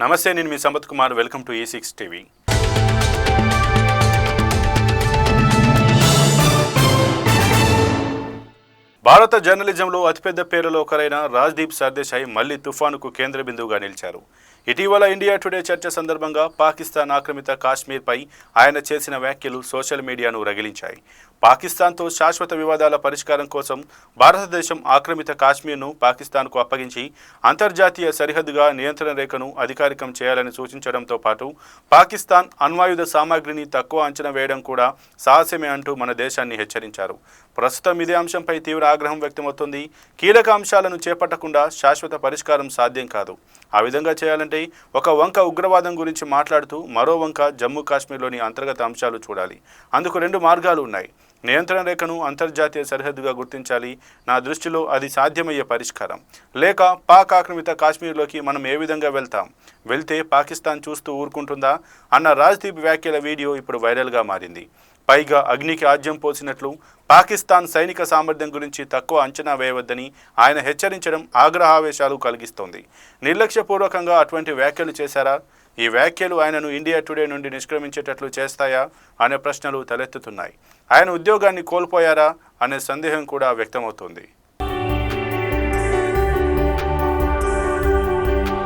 నమస్తే, నేను మీ Sampath Kumar. Welcome to E6 TV. భారత జర్నలిజంలో అతిపెద్ద పేరులో ఒకరైన రాజ్దీప్ సర్దేశాయ్ మళ్లీ తుఫానుకు కేంద్ర బిందువుగా నిలిచారు. ఇటీవల ఇండియా టుడే చర్చ సందర్భంగా పాకిస్తాన్ ఆక్రమిత కాశ్మీర్పై ఆయన చేసిన వ్యాఖ్యలు సోషల్ మీడియాను రగిలించాయి. పాకిస్తాన్తో శాశ్వత వివాదాల పరిష్కారం కోసం భారతదేశం ఆక్రమిత కాశ్మీర్ను పాకిస్తాన్కు అప్పగించి అంతర్జాతీయ సరిహద్దుగా నియంత్రణ రేఖను అధికారికం చేయాలని సూచించడంతో పాటు పాకిస్తాన్ అణ్వాయుధ సామాగ్రిని తక్కువ అంచనా వేయడం కూడా సాహసమే అంటూ మన దేశాన్ని హెచ్చరించారు. ప్రస్తుతం ఇదే అంశంపై తీవ్ర ఆగ్రహం వ్యక్తమవుతోంది. కీలక అంశాలను చేపట్టకుండా శాశ్వత పరిష్కారం సాధ్యం కాదు. ఆ విధంగా చేయాలంటే ఒక వంక ఉగ్రవాదం గురించి మాట్లాడుతూ మరో వంక జమ్మూ కాశ్మీర్లోని అంతర్గత అంశాలు చూడాలి. అందుకు రెండు మార్గాలు ఉన్నాయి. నియంత్రణ రేఖను అంతర్జాతీయ సరిహద్దుగా గుర్తించాలి. నా దృష్టిలో అది సాధ్యమయ్యే పరిష్కారం. లేక పాక్ ఆక్రమిత కాశ్మీర్లోకి మనం ఏ విధంగా వెళ్తే పాకిస్తాన్ చూస్తూ ఊరుకుంటుందా అన్న రాజ్దీప్ వ్యాఖ్యల వీడియో ఇప్పుడు వైరల్గా మారింది. పైగా అగ్నికి ఆజ్యం పోసినట్లు పాకిస్తాన్ సైనిక సామర్థ్యం గురించి తక్కువ అంచనా వేయవద్దని ఆయన హెచ్చరించడం ఆగ్రహావేశాలు కలిగిస్తోంది. నిర్లక్ష్యపూర్వకంగా అటువంటి వ్యాఖ్యలు చేశారా? ఈ వ్యాఖ్యలు ఆయనను ఇండియా టుడే నుండి నిష్క్రమించేటట్లు చేస్తాయా అనే ప్రశ్నలు తలెత్తుతున్నాయి. ఆయన ఉద్యోగాన్ని కోల్పోయారా అనే సందేహం కూడా వ్యక్తమవుతోంది.